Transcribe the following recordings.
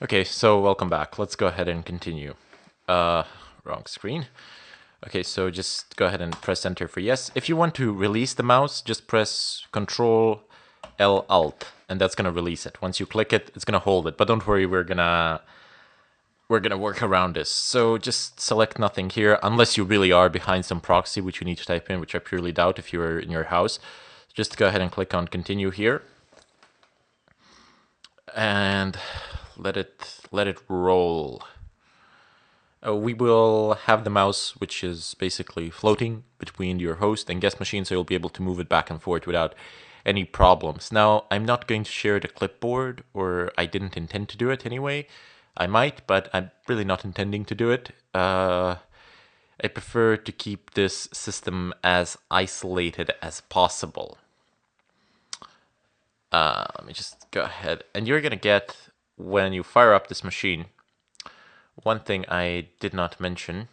Okay, so welcome back. Let's go ahead and continue. Wrong screen. Okay, so just go ahead and press enter for yes. If you want to release the mouse, just press Control L Alt, and that's gonna release it. Once you click it, it's gonna hold it. But don't worry, we're gonna work around this. So just select nothing here, unless you really are behind some proxy, which you need to type in, which I purely doubt if you're in your house. Just go ahead and click on continue here. And let it roll. We will have the mouse, which is basically floating between your host and guest machine, so you'll be able to move it back and forth without any problems. Now, I'm not going to share the clipboard, or I didn't intend to do it anyway. I might, but I'm really not intending to do it. I prefer to keep this system as isolated as possible. Let me just go ahead. And you're going to get, when you fire up this machine, one thing I did not mention.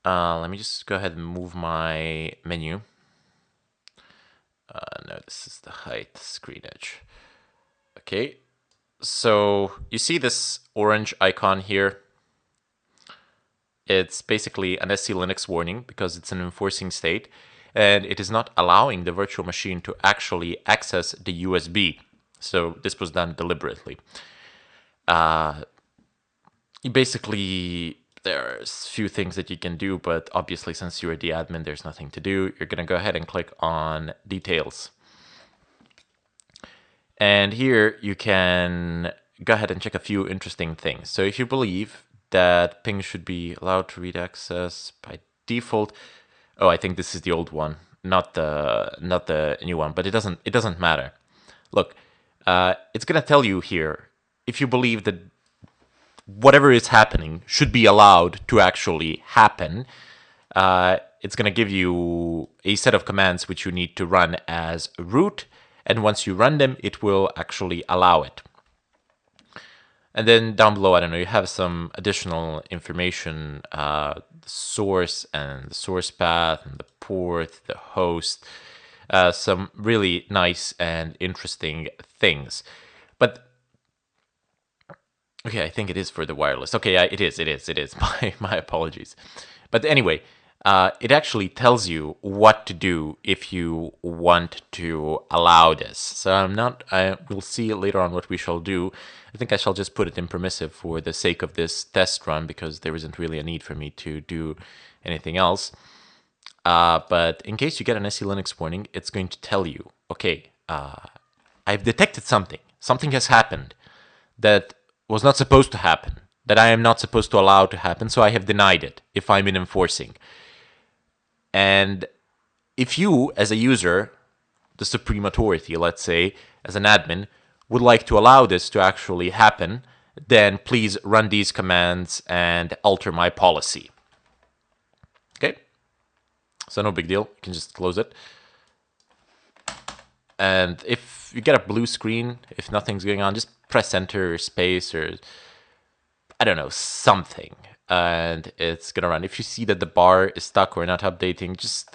Let me just go ahead and move my menu. No, this is the height screen edge. Okay, so you see this orange icon here. It's basically an SC Linux warning because it's an enforcing state, and it is not allowing the virtual machine to actually access the USB. So this was done deliberately. Basically, there's a few things that you can do, but obviously since you're the admin, there's nothing to do. You're gonna go ahead and click on details. And here you can go ahead and check a few interesting things. So if you believe that ping should be allowed to read access by default, oh, I think this is the old one, not the new one, but it doesn't matter. Look, it's gonna tell you here if you believe that whatever is happening should be allowed to actually happen. It's going to give you a set of commands which you need to run as root, and once you run them, it will actually allow it. And then down below, I don't know, you have some additional information, the source and the source path and the port, the host, some really nice and interesting things. But okay, I think it is for the wireless. Okay, it is. My apologies. But anyway, it actually tells you what to do if you want to allow this. So we'll see later on what we shall do. I think I shall just put it in permissive for the sake of this test run because there isn't really a need for me to do anything else. But in case you get an SE Linux warning, it's going to tell you, okay, I've detected something. Something has happened that was not supposed to happen, that I am not supposed to allow to happen, so I have denied it if I'm in enforcing. And if you, as a user, the supreme authority, let's say, as an admin, would like to allow this to actually happen, then please run these commands and alter my policy. Okay? So no big deal. You can just close it. And if you get a blue screen, if nothing's going on, just press enter or space or I don't know, something, and it's gonna run. If you see that the bar is stuck or not updating, just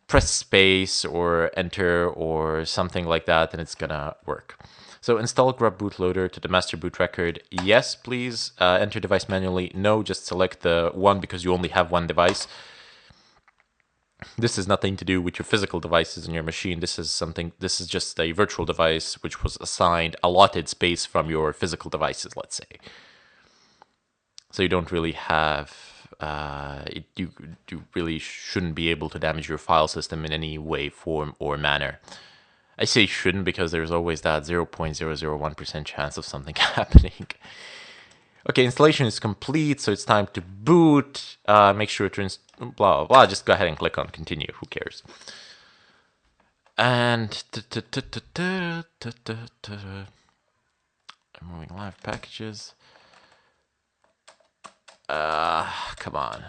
press space or enter or something like that, and it's gonna work. So install grub bootloader to the master boot record. Yes, please. Enter device manually. No, just select the one because you only have one device. This has nothing to do with your physical devices in your machine. This is just a virtual device which was assigned allotted space from your physical devices, let's say. So you don't really have, you really shouldn't be able to damage your file system in any way, form, or manner. I say shouldn't because there's always that 0.001% chance of something happening. Okay, installation is complete, so it's time to boot. Make sure to blah, blah, blah. Just go ahead and click on continue. Who cares? And moving live packages. Come on.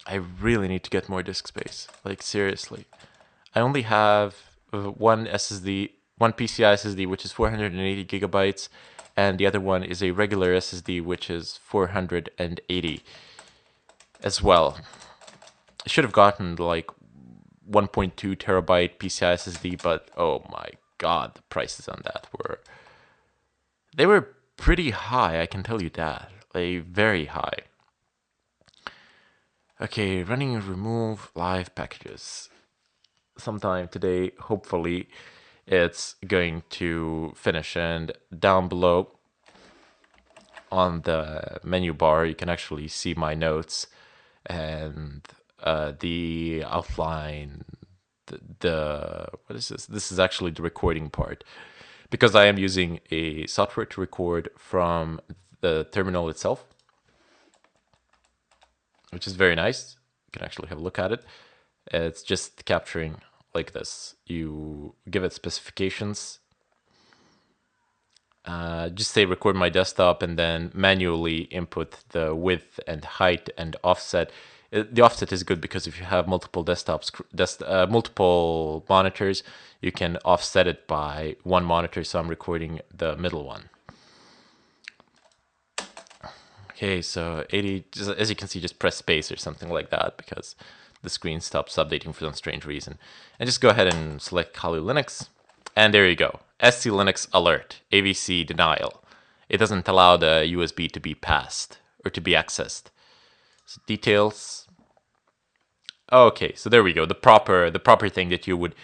I really need to get more disk space. Like, seriously. I only have one SSD, one PCI SSD, which is 480 gigabytes, and the other one is a regular SSD, which is 480 as well. I should have gotten like 1.2 terabyte PCI SSD, but oh my God, the prices on that they were pretty high, I can tell you that. Like, very high. Okay, running remove live packages. Sometime today, hopefully, it's going to finish. And down below on the menu bar, you can actually see my notes and the outline. What is this? This is actually the recording part, because I am using a software to record from the terminal itself, which is very nice. You can actually have a look at it. It's just capturing like this. You give it specifications. Just say record my desktop and then manually input the width and height and offset. The offset is good because if you have multiple multiple monitors, you can offset it by one monitor. So I'm recording the middle one. Okay, so 80, as you can see, just press space or something like that because the screen stops updating for some strange reason. And just go ahead and select Kali Linux. And there you go. SC Linux alert, AVC denial. It doesn't allow the USB to be passed or to be accessed. So details. Okay, so there we go. The proper thing that you would,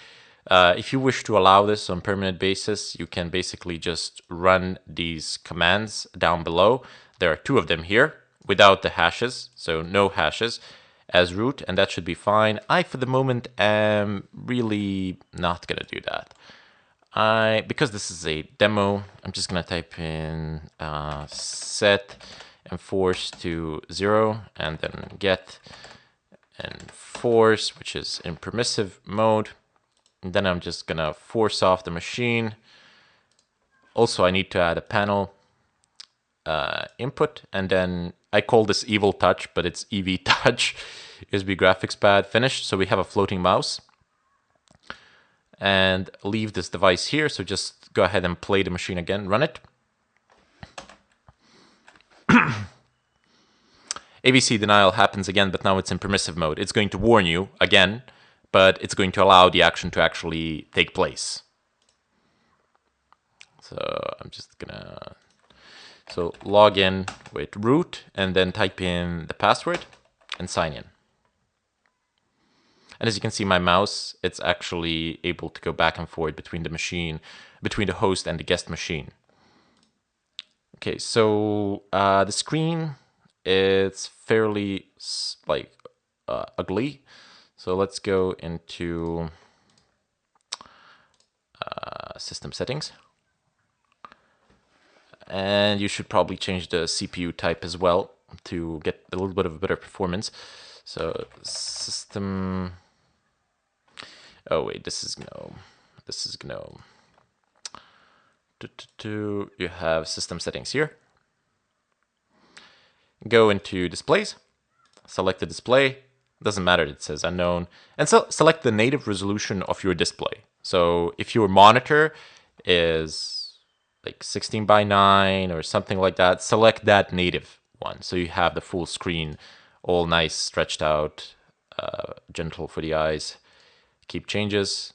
if you wish to allow this on permanent basis, you can basically just run these commands down below. There are two of them here without the hashes, so no hashes as root, and that should be fine. I, for the moment, am really not gonna do that. Because this is a demo, I'm just gonna type in set enforce to 0 and then get enforce, which is in permissive mode. And then I'm just gonna force off the machine. Also, I need to add a panel input, and then I call this evil touch, but it's EV touch. USB graphics pad finished. So we have a floating mouse. And leave this device here. So just go ahead and play the machine again, run it. AVC denial happens again, but now it's in permissive mode. It's going to warn you again, but it's going to allow the action to actually take place. So I'm just gonna log in with root and then type in the password and sign in. And as you can see, my mouse, it's actually able to go back and forth between the machine, between the host and the guest machine. Okay, so the screen, it's fairly like ugly. So let's go into system settings. And you should probably change the CPU type as well to get a little bit of a better performance. So system... Oh wait, this is GNOME. This is GNOME. You have system settings here. Go into displays. Select the display. Doesn't matter, it says unknown. And so select the native resolution of your display. So if your monitor is like 16 by 9 or something like that, select that native one. So you have the full screen, all nice, stretched out, gentle for the eyes. Keep changes.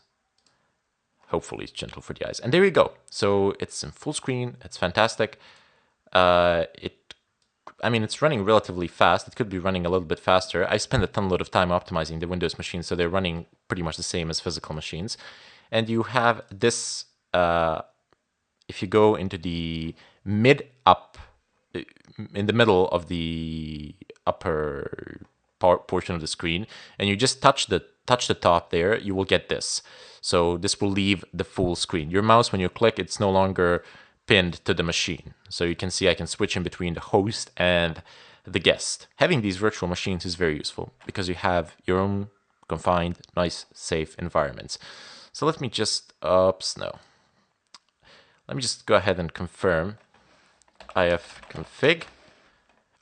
Hopefully it's gentle for the eyes. And there you go. So it's in full screen. It's fantastic. It's running relatively fast. It could be running a little bit faster. I spent a ton of time optimizing the Windows machines, so they're running pretty much the same as physical machines. And you have this, if you go into the in the middle of the upper portion of the screen, and you just touch the top there, you will get this. So this will leave the full screen. Your mouse, when you click, it's no longer pinned to the machine. So you can see I can switch in between the host and the guest. Having these virtual machines is very useful because you have your own confined, nice, safe environments. So let me just, Let me just go ahead and confirm ifconfig.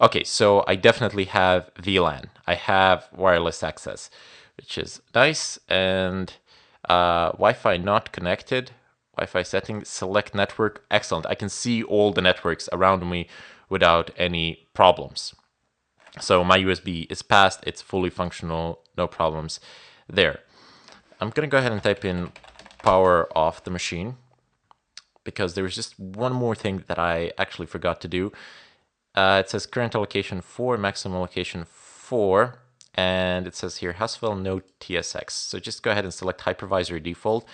Okay, so I definitely have VLAN. I have wireless access, which is nice. And Wi-Fi not connected. Wi-Fi settings, select network. Excellent. I can see all the networks around me without any problems. So my USB is passed. It's fully functional. No problems there. I'm going to go ahead and type in power off the machine, because there was just one more thing that I actually forgot to do. It says current allocation 4, maximum allocation 4, and it says here Haswell no TSX. So just go ahead and select hypervisor default.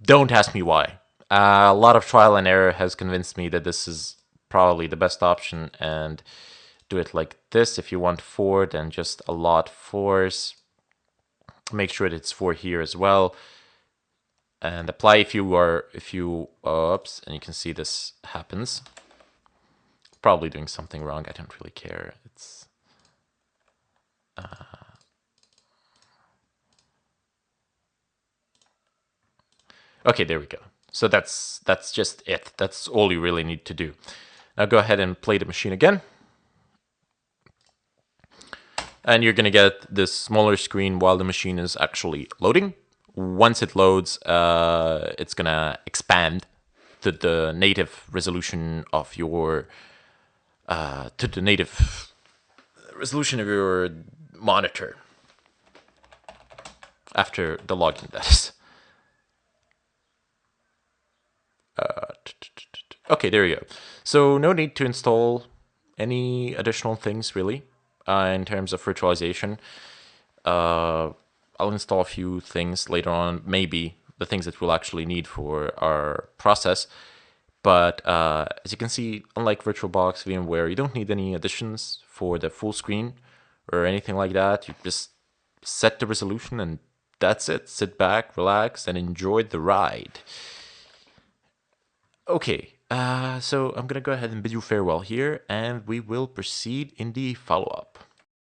Don't ask me why. A lot of trial and error has convinced me that this is probably the best option, and do it like this. If you want 4, then just allot 4s. Make sure that it's 4 here as well, and apply if you oops, and you can see this happens. Probably doing something wrong. I don't really care. It's okay. There we go. So that's just it. That's all you really need to do. Now go ahead and play the machine again, and you're gonna get this smaller screen while the machine is actually loading. Once it loads, it's gonna expand to the native resolution of your monitor after the login, that is. Okay, there you go. So no need to install any additional things really in terms of virtualization. I'll install a few things later on, maybe the things that we'll actually need for our process. But as you can see, unlike VirtualBox, VMware, you don't need any additions for the full screen or anything like that. You just set the resolution and that's it. Sit back, relax, and enjoy the ride. Okay, so I'm gonna go ahead and bid you farewell here, and we will proceed in the follow-up.